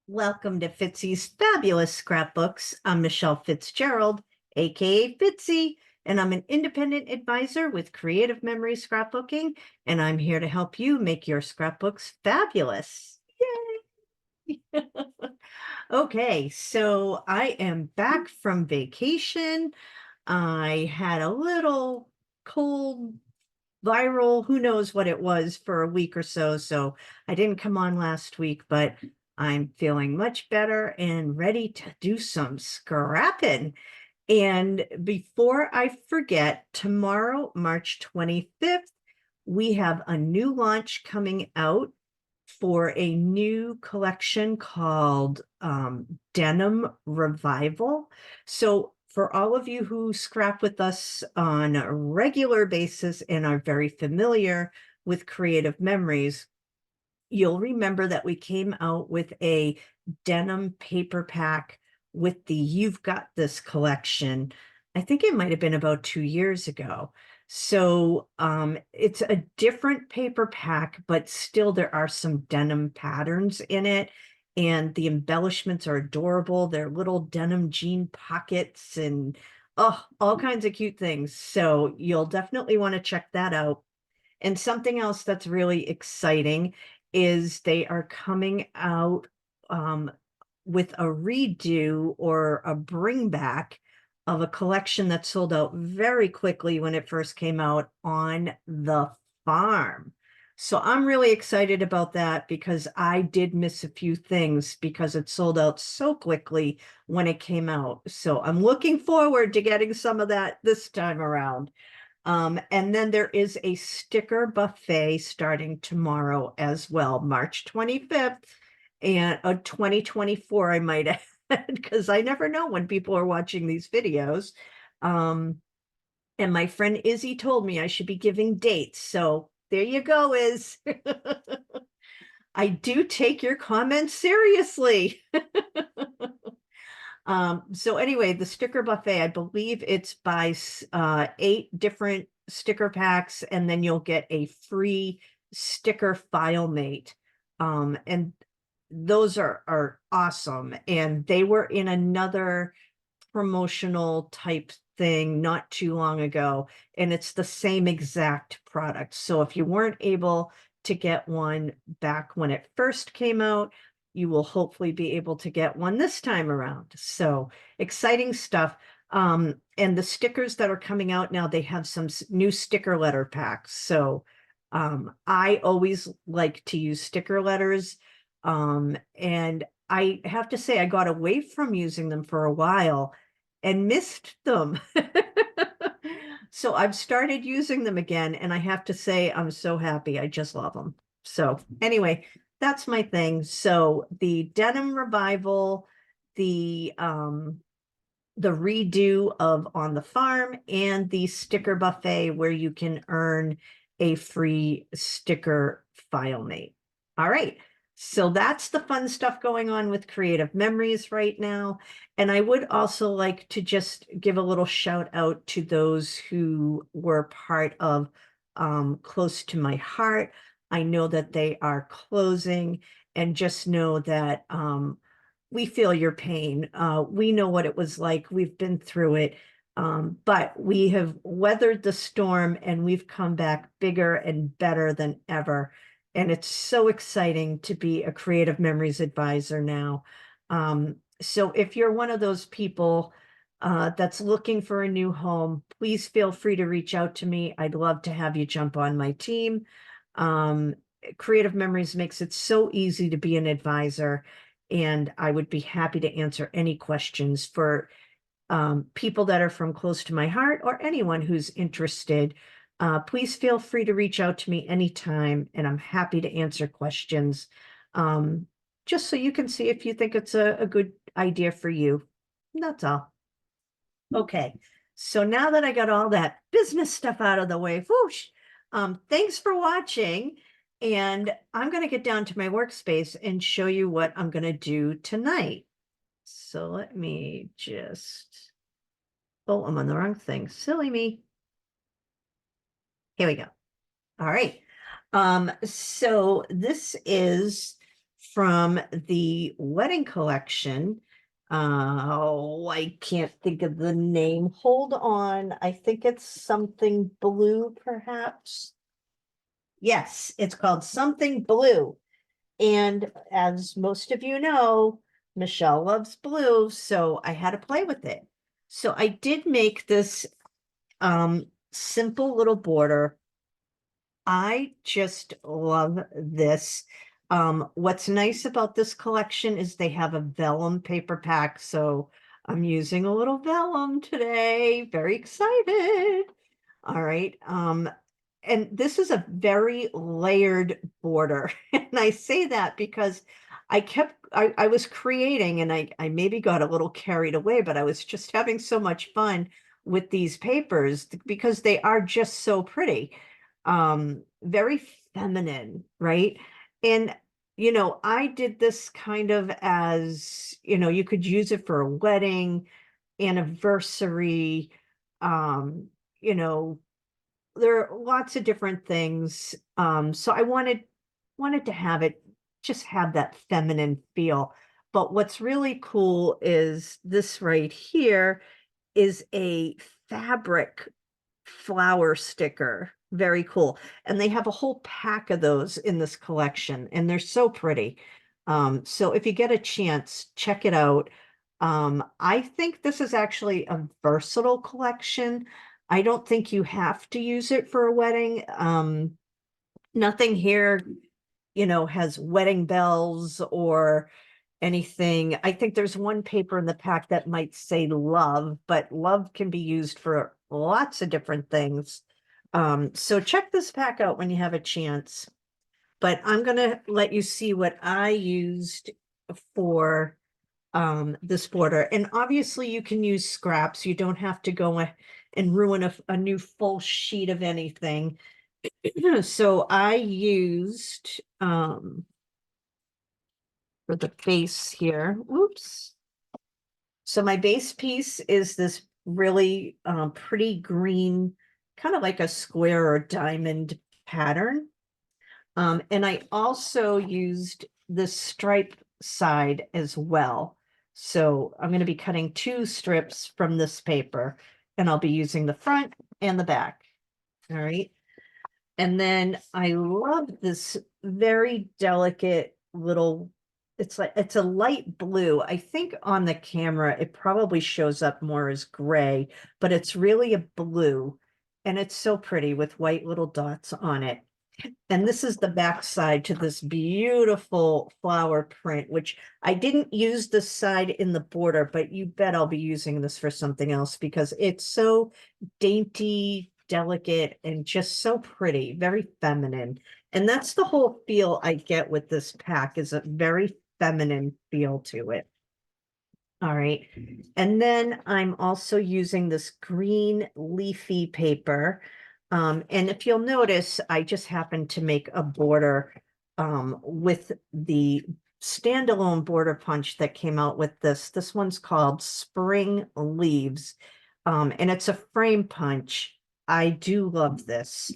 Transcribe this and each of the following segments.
Welcome to Fitzy's Fabulous Scrapbooks. I'm Michelle Fitzgerald, aka Fitzy, and I'm an independent advisor with Creative Memory Scrapbooking, and I'm here to help you make your scrapbooks fabulous. Yay! Okay, so I am back from vacation. I had a little cold, viral, who knows what it was for a week or so. So I didn't come on last week, but I'm feeling much better and ready to do some scrapping. And before I forget, tomorrow, March 25th, we have a new launch coming out for a new collection called Denim Revival. So for all of you who scrap with us on a regular basis and are very familiar with Creative Memories, you'll remember that we came out with a denim paper pack with the You've Got This collection. I think it might have been about 2 years ago. So it's a different paper pack, but still there are some denim patterns in it. And the embellishments are adorable. They're little denim jean pockets and all kinds of cute things. So you'll definitely want to check that out. And something else that's really exciting is they are coming out with a redo or a bring back of a collection that sold out very quickly when it first came out on the farm. So I'm really excited about that because I did miss a few things because it sold out so quickly when it came out. So I'm looking forward to getting some of that this time around. And then there is a sticker buffet starting tomorrow as well, March 25th and 2024, I might add, because I never know when people are watching these videos. And my friend Izzy told me I should be giving dates. So there you go, Iz. I do take your comments seriously. So anyway, the sticker buffet, I believe it's by 8 different sticker packs, and then you'll get a free sticker file mate. And those are awesome. And they were in another promotional type thing not too long ago, and it's the same exact product. So if you weren't able to get one back when it first came out, you will hopefully be able to get one this time around. So exciting stuff. And the stickers that are coming out now, they have some new sticker letter packs. So I always like to use sticker letters. And I have to say, I got away from using them for a while and missed them. So I've started using them again, and I have to say, I'm so happy. I just love them. So anyway, that's my thing. So the denim revival, the redo of On the Farm, and the sticker buffet where you can earn a free sticker file mate. All right. So that's the fun stuff going on with Creative Memories right now. And I would also like to just give a little shout out to those who were part of Close to My Heart. I know that they are closing, and just know that we feel your pain. We know what it was like. We've been through it. But we have weathered the storm and we've come back bigger and better than ever. And it's so exciting to be a Creative Memories advisor now. So if you're one of those people that's looking for a new home, please feel free to reach out to me. I'd love to have you jump on my team. Creative Memories makes it so easy to be an advisor, and I would be happy to answer any questions for people that are from close to my heart or anyone who's interested. Please feel free to reach out to me anytime, and I'm happy to answer questions, just so you can see if you think it's a good idea for you. That's all. Okay, so now that I got all that business stuff out of the way, whoosh, thanks for watching. And I'm going to get down to my workspace and show you what I'm going to do tonight. So let me just, oh, I'm on the wrong thing. Silly me. Here we go. All right. So this is from the wedding collection. Oh, I can't think of the name. Hold on. I think it's something blue, perhaps. Yes, it's called Something Blue. And as most of you know, Michelle loves blue, so I had to play with it. So I did make this simple little border. I just love this. What's nice about this collection is they have a vellum paper pack, so I'm using a little vellum today. Very excited. All right. And this is a very layered border. And I say that because I was creating and I maybe got a little carried away, but I was just having so much fun with these papers because they are just so pretty. Very feminine, right? And I did this kind of as, you could use it for a wedding, anniversary, you know, there are lots of different things. So I wanted to have it just have that feminine feel. But what's really cool is this right here is a fabric flower sticker. Very cool. And they have a whole pack of those in this collection, and they're so pretty. So if you get a chance, check it out. I think this is actually a versatile collection. I don't think you have to use it for a wedding. Nothing here, has wedding bells or anything. I think there's one paper in the pack that might say love, but love can be used for lots of different things. So check this pack out when you have a chance. But I'm going to let you see what I used for this border. And obviously you can use scraps. You don't have to go and ruin a new full sheet of anything. So I used for the base here. Oops. So my base piece is this really pretty green, kind of like a square or diamond pattern. And I also used the stripe side as well. So I'm going to be cutting 2 strips from this paper, and I'll be using the front and the back. All right. And then I love this very delicate little, it's a light blue. I think on the camera, it probably shows up more as gray, but it's really a blue. And it's so pretty with white little dots on it. And this is the back side to this beautiful flower print, which I didn't use this side in the border, but you bet I'll be using this for something else because it's so dainty, delicate, and just so pretty, very feminine. And that's the whole feel I get with this pack, is a very feminine feel to it. All right. And then I'm also using this green leafy paper. And if you'll notice, I just happened to make a border with the standalone border punch that came out with this. This one's called Spring Leaves. And it's a frame punch. I do love this.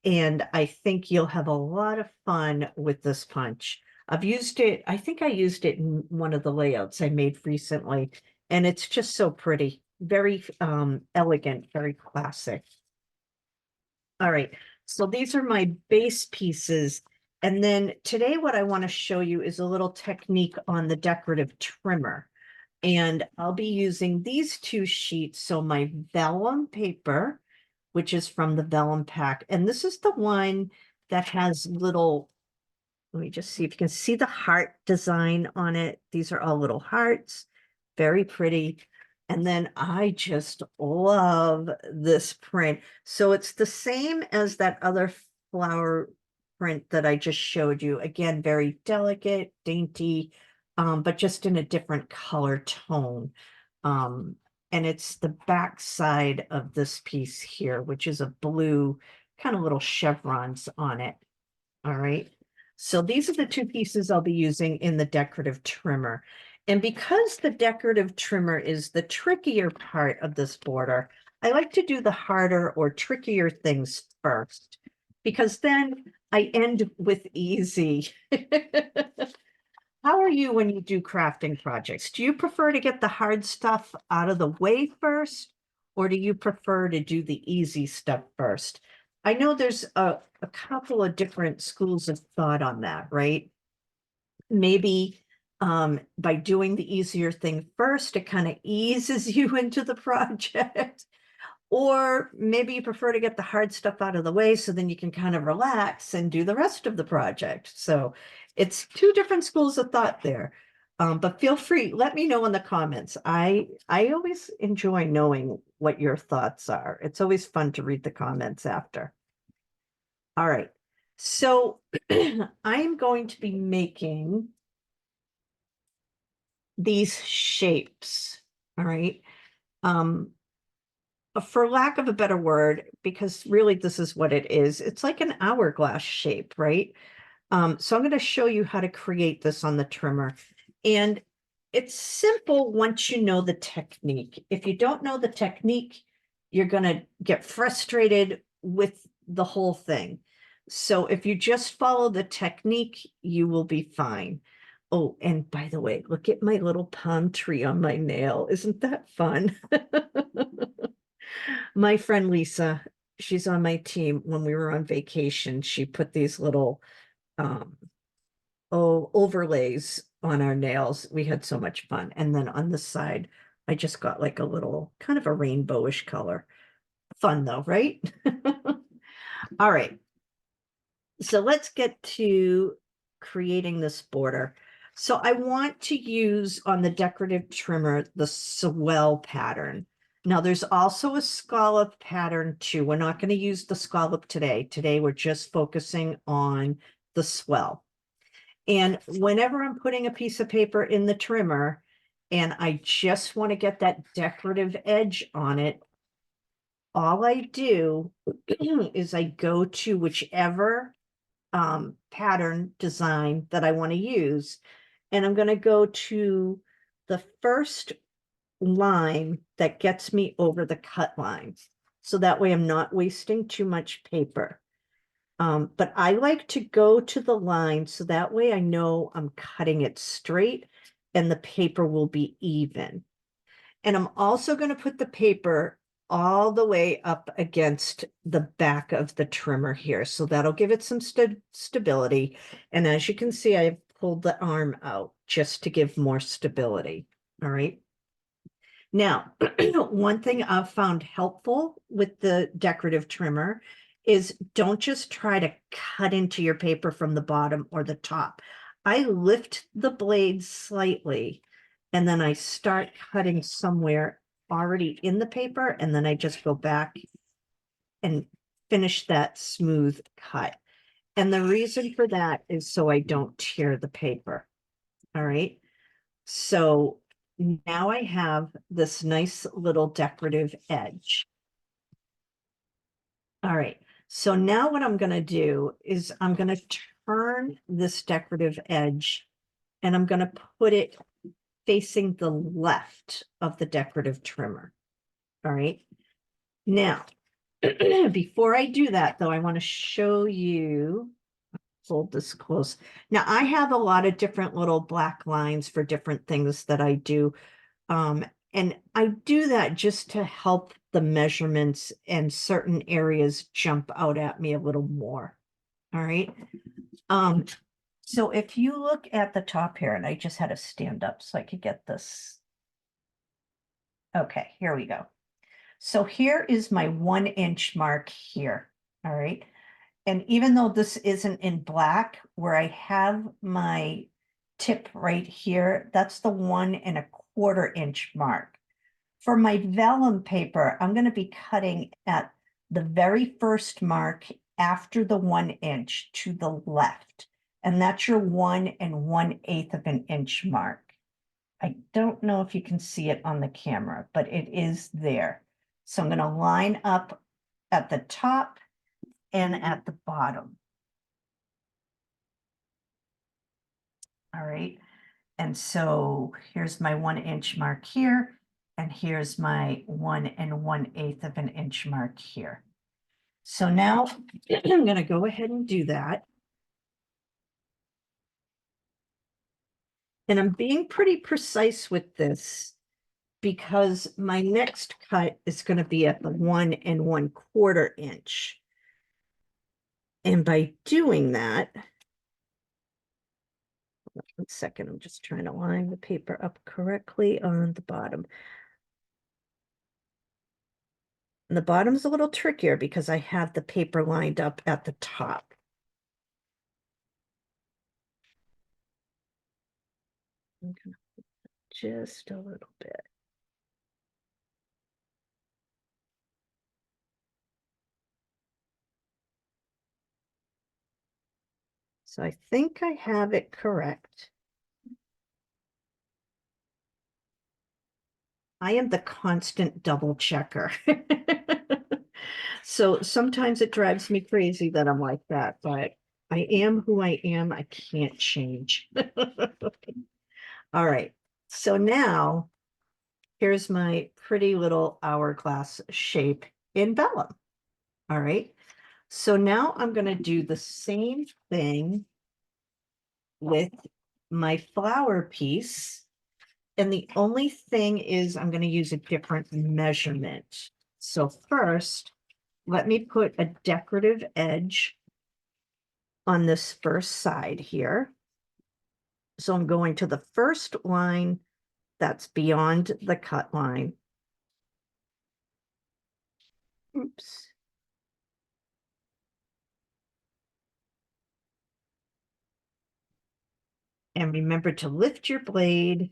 And I think you'll have a lot of fun with this punch. I've used it, I think I used it in one of the layouts I made recently, and it's just so pretty, very elegant, very classic. All right, so these are my base pieces. And then today what I want to show you is a little technique on the decorative trimmer. And I'll be using these 2 sheets. So my vellum paper, which is from the vellum pack. And this is the one that has little, let me just see if you can see the heart design on it. These are all little hearts, very pretty. And then I just love this print. So it's the same as that other flower print that I just showed you. Again, very delicate, dainty, but just in a different color tone. And it's the back side of this piece here, which is a blue, kind of little chevrons on it. All right. So these are the 2 pieces I'll be using in the decorative trimmer. And because the decorative trimmer is the trickier part of this border, I like to do the harder or trickier things first, because then I end with easy. you when you do crafting projects? Do you prefer to get the hard stuff out of the way first, or do you prefer to do the easy stuff first? I know there's a couple of different schools of thought on that, right? Maybe by doing the easier thing first, it kind of eases you into the project. Or maybe you prefer to get the hard stuff out of the way so then you can kind of relax and do the rest of the project. So it's two different schools of thought there. But feel free, let me know in the comments. I always enjoy knowing what your thoughts are. It's always fun to read the comments after. All right. So I'm going to be making these shapes. All right. For lack of a better word, because really this is what it is. It's like an hourglass shape, right? So I'm going to show you how to create this on the trimmer. And it's simple once you know the technique. If you don't know the technique, you're going to get frustrated with the whole thing. So if you just follow the technique, you will be fine. Oh, and by the way, look at my little palm tree on my nail. Isn't that fun? My friend Lisa, she's on my team. When we were on vacation, she put these little overlays on our nails. We had so much fun. And then on the side, I just got like a little kind of a rainbowish color. Fun though, right? All right. So let's get to creating this border. So I want to use on the decorative trimmer the swell pattern. Now there's also a scallop pattern too. We're not going to use the scallop today. Today we're just focusing on the swell. And whenever I'm putting a piece of paper in the trimmer and I just want to get that decorative edge on it, all I do is I go to whichever pattern design that I want to use. And I'm going to go to the first line that gets me over the cut line. So that way I'm not wasting too much paper. But I like to go to the line so that way I know I'm cutting it straight and the paper will be even. And I'm also going to put the paper all the way up against the back of the trimmer here. So that'll give it some stability. And as you can see, I've pulled the arm out just to give more stability. All right. Now, one thing I've found helpful with the decorative trimmer is don't just try to cut into your paper from the bottom or the top. I lift the blade slightly and then I start cutting somewhere already in the paper, and then I just go back and finish that smooth cut. And the reason for that is so I don't tear the paper. All right. So now I have this nice little decorative edge. All right. So now what I'm going to do is I'm going to turn this decorative edge and I'm going to put it facing the left of the decorative trimmer. All right. Now, before I do that, though, I want to show you, hold this close. Now, I have a lot of different little black lines for different things that I do. And I do that just to help the measurements and certain areas jump out at me a little more. All right. So if you look at the top here, and I just had to stand up so I could get this. Okay, here we go. So here is my 1-inch mark here. All right. And even though this isn't in black, where I have my tip right here, that's the 1¼ inch mark. For my vellum paper, I'm going to be cutting at the very first mark after the 1 inch to the left. And that's your 1 1/8 inch mark. I don't know if you can see it on the camera, but it is there. So I'm going to line up at the top and at the bottom. All right. And so here's my 1 inch mark here, and here's my 1 1/8 inch mark here. So now I'm going to go ahead and do that. And I'm being pretty precise with this because my next cut is going to be at the 1 1/4 inch. And by doing that, 1 second, I'm just trying to line the paper up correctly on the bottom. And the bottom's a little trickier because I have the paper lined up at the top. I'm gonna just a little bit. So I think I have it correct. I am the constant double checker. So sometimes it drives me crazy that I'm like that, but I am who I am. I can't change. All right. So now here's my pretty little hourglass shape in vellum. All right. So now I'm going to do the same thing with my flower piece. And the only thing is I'm going to use a different measurement. So first, let me put a decorative edge on this first side here. So I'm going to the first line that's beyond the cut line. Oops. And remember to lift your blade.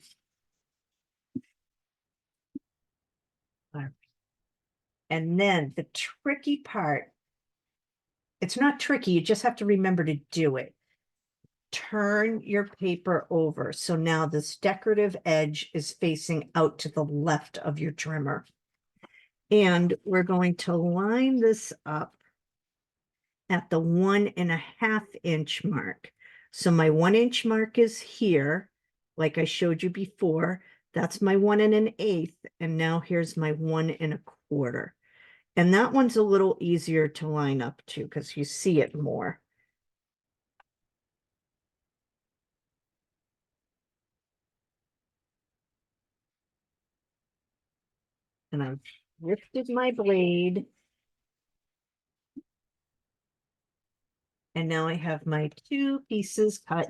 And then the tricky part, it's not tricky, you just have to remember to do it. Turn your paper over. So now this decorative edge is facing out to the left of your trimmer. And we're going to line this up at the 1 1/2 inch mark. So my 1 inch mark is here, like I showed you before. That's my 1 1/8. And now here's my 1 1/4. And that one's a little easier to line up to because you see it more. And I've lifted my blade. And now I have my 2 pieces cut.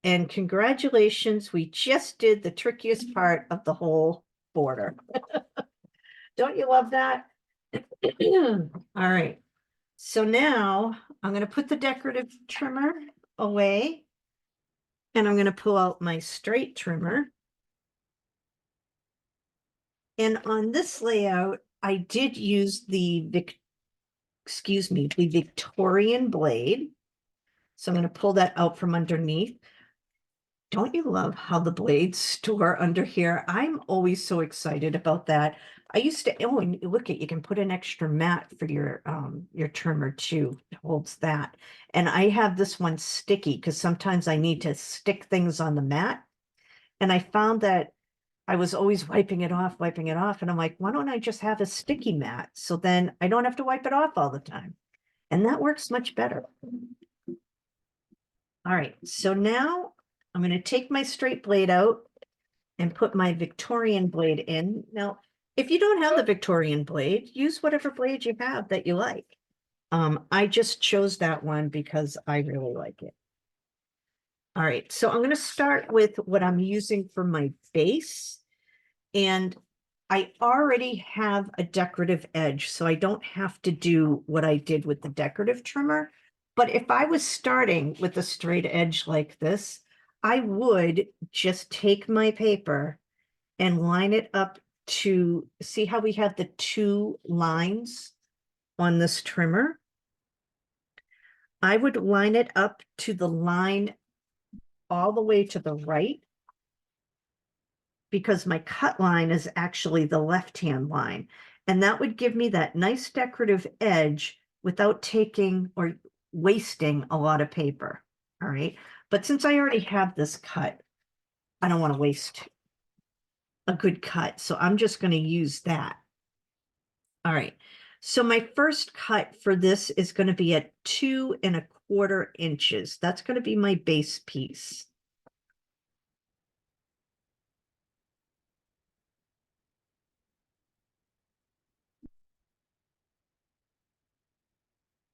And congratulations, we just did the trickiest part of the whole border. Don't you love that? All right. So now I'm going to put the decorative trimmer away. And I'm going to pull out my straight trimmer. And on this layout, I did use the Victorian blade. So I'm going to pull that out from underneath. Don't you love how the blades store under here? I'm always so excited about that. I used to, oh, and look at, you can put an extra mat for your trimmer too. It holds that. And I have this one sticky because sometimes I need to stick things on the mat. And I found that I was always wiping it off. And I'm like, why don't I just have a sticky mat? So then I don't have to wipe it off all the time. And that works much better. All right, so now I'm going to take my straight blade out and put my Victorian blade in. Now, if you don't have the Victorian blade, use whatever blade you have that you like. I just chose that one because I really like it. All right, so I'm going to start with what I'm using for my base. And I already have a decorative edge, so I don't have to do what I did with the decorative trimmer. But if I was starting with a straight edge like this, I would just take my paper and line it up to see how we have the 2 lines on this trimmer. I would line it up to the line all the way to the right because my cut line is actually the left-hand line. And that would give me that nice decorative edge without taking or wasting a lot of paper. All right. But since I already have this cut, I don't want to waste a good cut. So I'm just going to use that. All right. So my first cut for this is going to be at 2 1/4 inches. That's going to be my base piece.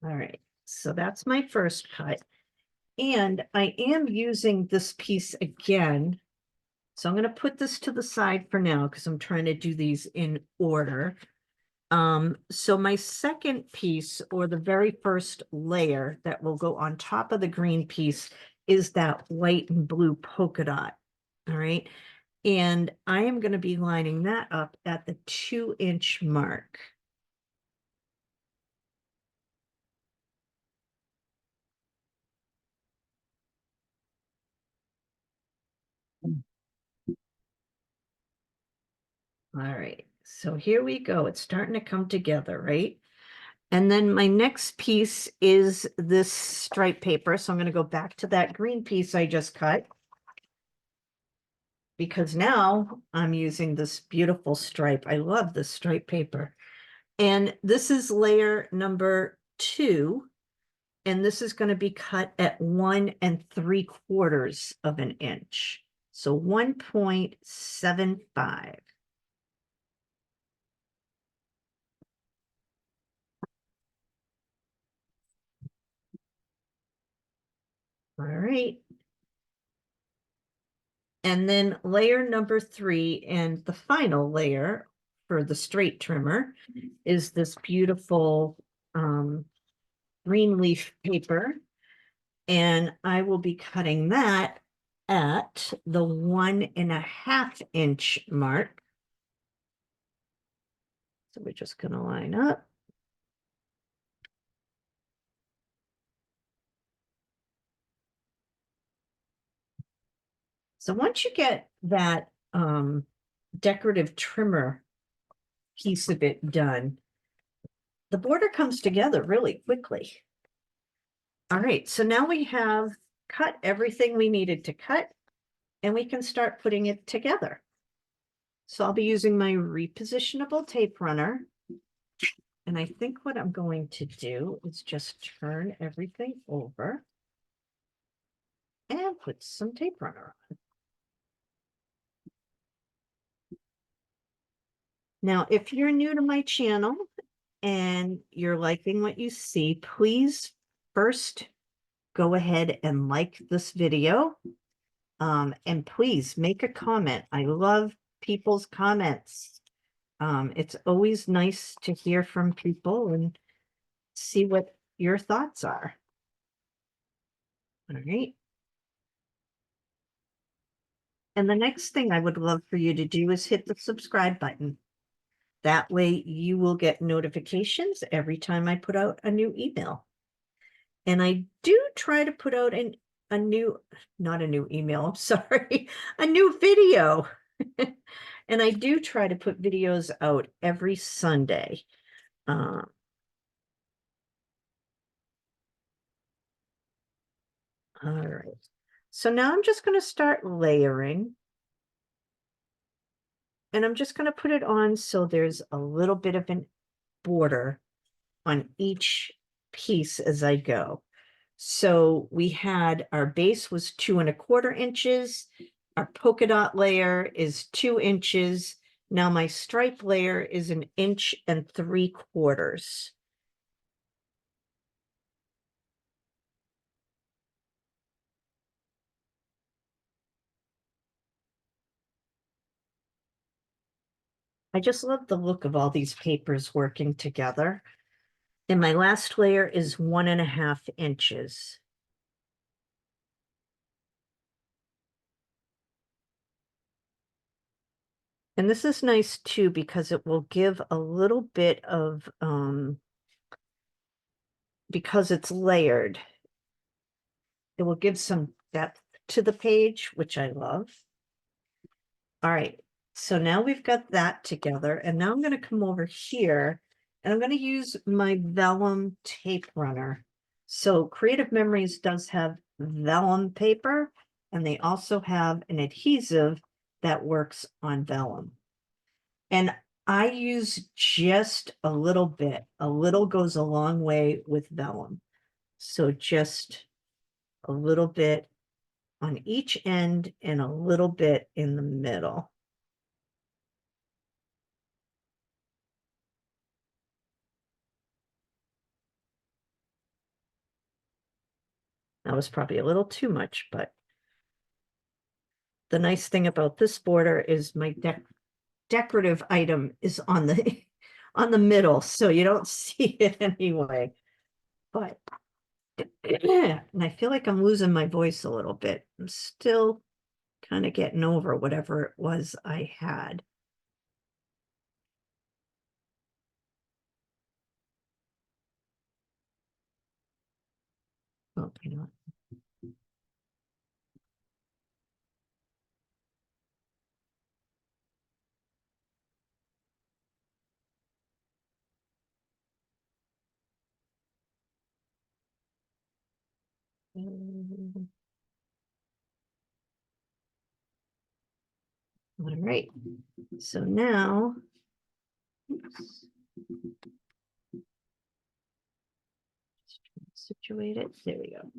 All right, so that's my first cut. And I am using this piece again. So I'm going to put this to the side for now because I'm trying to do these in order. So my second piece, or the very first layer that will go on top of the green piece, is that white and blue polka dot. All right. And I am going to be lining that up at the 2-inch mark. All right, so here we go. It's starting to come together, right? And then my next piece is this stripe paper. So I'm going to go back to that green piece I just cut, because now I'm using this beautiful stripe. I love this stripe paper. And this is layer number 2. And this is going to be cut at 1 3/4 of an inch. So 1.75. All right. And then layer number 3, and the final layer for the straight trimmer, is this beautiful green leaf paper. And I will be cutting that at the 1.5-inch mark. So we're just going to line up. So once you get that decorative trimmer piece of it done, the border comes together really quickly. All right, so now we have cut everything we needed to cut, and we can start putting it together. So I'll be using my repositionable tape runner. And I think what I'm going to do is just turn everything over and put some tape runner on. Now, if you're new to my channel and you're liking what you see, please first go ahead and like this video. And please make a comment. I love people's comments. It's always nice to hear from people and see what your thoughts are. All right. And the next thing I would love for you to do is hit the subscribe button. That way you will get notifications every time I put out a new email. And I do try to put out not a new email, I'm sorry, a new video. And I do try to put videos out every Sunday. All right. So now I'm just going to start layering. And I'm just going to put it on so there's a little bit of an border on each piece as I go. So we had, our base was 2 1/4 inches. Our polka dot layer is 2 inches. Now my stripe layer is 1 3/4 inches. I just love the look of all these papers working together. And my last layer is 1.5 inches. And this is nice too, because it will give a little bit of, because it's layered, it will give some depth to the page, which I love. All right, so now we've got that together, and now I'm going to come over here and I'm going to use my vellum tape runner. So Creative Memories does have vellum paper, and they also have an adhesive that works on vellum. And I use just a little bit. A little goes a long way with vellum. So just a little bit on each end and a little bit in the middle. That was probably a little too much, but the nice thing about this border is my decorative item is on the on the middle, so you don't see it anyway. But and I feel like I'm losing my voice a little bit. I'm still kind of getting over whatever it was I had. Oh, you know what? All right. So now, oops, situate it. There we go.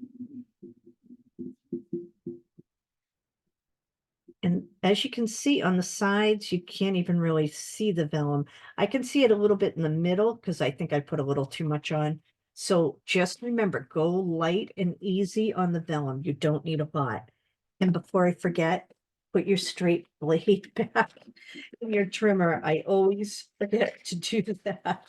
And as you can see on the sides, you can't even really see the vellum. I can see it a little bit in the middle because I think I put a little too much on. So just remember, go light and easy on the vellum. You don't need a lot. And before I forget, put your straight blade back in your trimmer. I always forget to do that.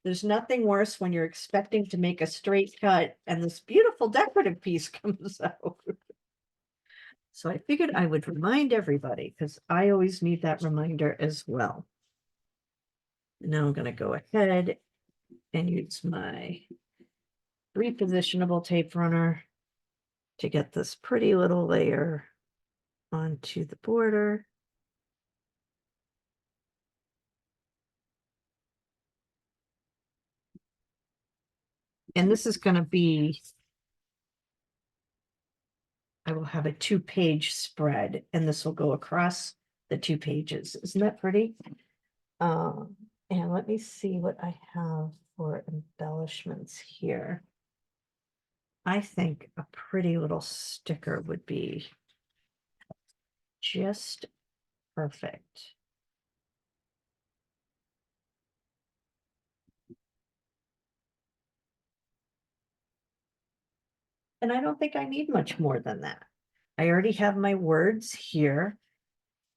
There's nothing worse when you're expecting to make a straight cut and this beautiful decorative piece comes out. So I figured I would remind everybody because I always need that reminder as well. Now I'm going to go ahead and use my repositionable tape runner to get this pretty little layer onto the border. And this is going to be, I will have a 2-page spread and this will go across the 2 pages. Isn't that pretty? And let me see what I have for embellishments here. I think a pretty little sticker would be just perfect. And I don't think I need much more than that. I already have my words here.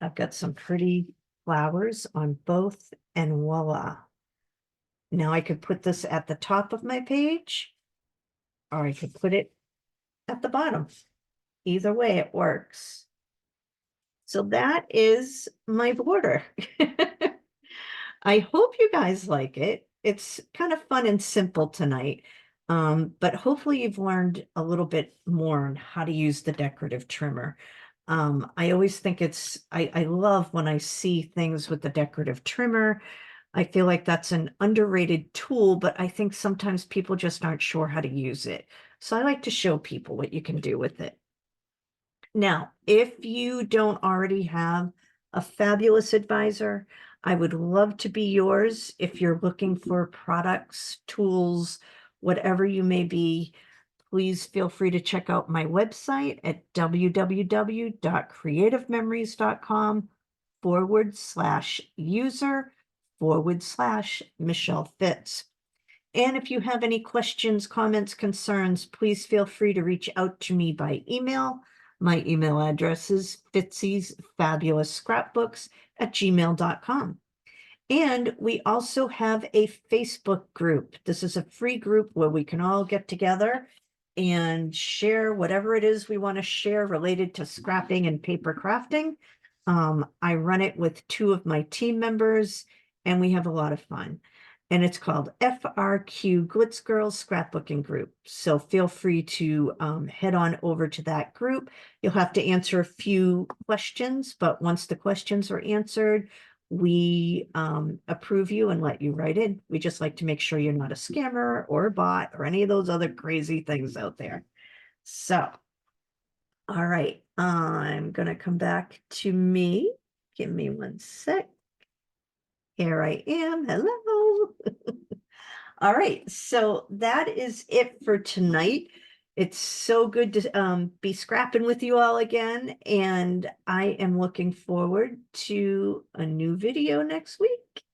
I've got some pretty flowers on both, and voila. Now I could put this at the top of my page, or I could put it at the bottom. Either way, it works. So that is my border. I hope you guys like it. It's kind of fun and simple tonight. But hopefully you've learned a little bit more on how to use the decorative trimmer. I always think I love when I see things with the decorative trimmer. I feel like that's an underrated tool, but I think sometimes people just aren't sure how to use it. So I like to show people what you can do with it. Now, if you don't already have a fabulous advisor, I would love to be yours. If you're looking for products, tools, whatever you may be, please feel free to check out my website at www.creativememories.com/user/Michelle Fitz. And if you have any questions, comments, concerns, please feel free to reach out to me by email. My email address is fitzy'sfabulousScrapbooks@gmail.com. And we also have a Facebook group. This is a free group where we can all get together and share whatever it is we want to share related to scrapping and paper crafting. I run it with 2 of my team members, and we have a lot of fun. And it's called FRQ Glitz Girls Scrapbooking Group. So feel free to head on over to that group. You'll have to answer a few questions, but once the questions are answered, we approve you and let you write in. We just like to make sure you're not a scammer or a bot or any of those other crazy things out there. So, all right, I'm gonna come back to me. Give me 1 sec. Here I am. Hello. All right, so that is it for tonight. It's so good to be scrapping with you all again, and I am looking forward to a new video next week.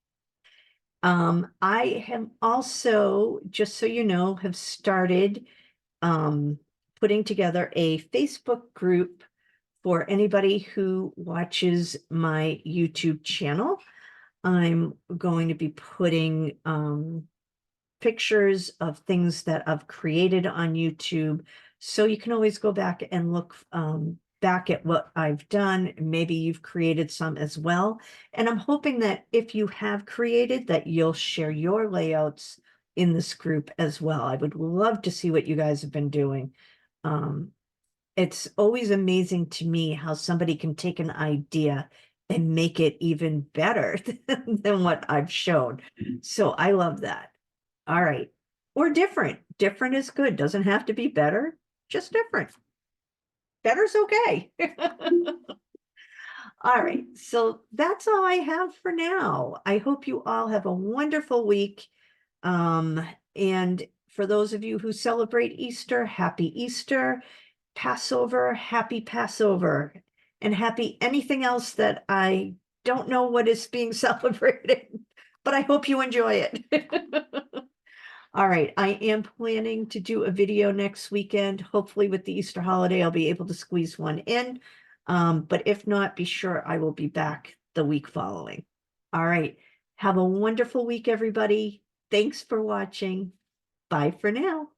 I have also, just so you know, have started putting together a Facebook group for anybody who watches my YouTube channel. I'm going to be putting pictures of things that I've created on YouTube. So you can always go back and look back at what I've done. Maybe you've created some as well. And I'm hoping that if you have created, that you'll share your layouts in this group as well. I would love to see what you guys have been doing. It's always amazing to me how somebody can take an idea and make it even better than what I've shown. So I love that. All right. Or different. Different is good. Doesn't have to be better, just different. Better's okay. All right. So that's all I have for now. I hope you all have a wonderful week. And for those of you who celebrate Easter, happy Easter. Passover, happy Passover, and happy anything else that I don't know what is being celebrated, but I hope you enjoy it. All right, I am planning to do a video next weekend. Hopefully with the Easter holiday, I'll be able to squeeze one in. But if not, be sure I will be back the week following. All right, have a wonderful week, everybody. Thanks for watching. Bye for now.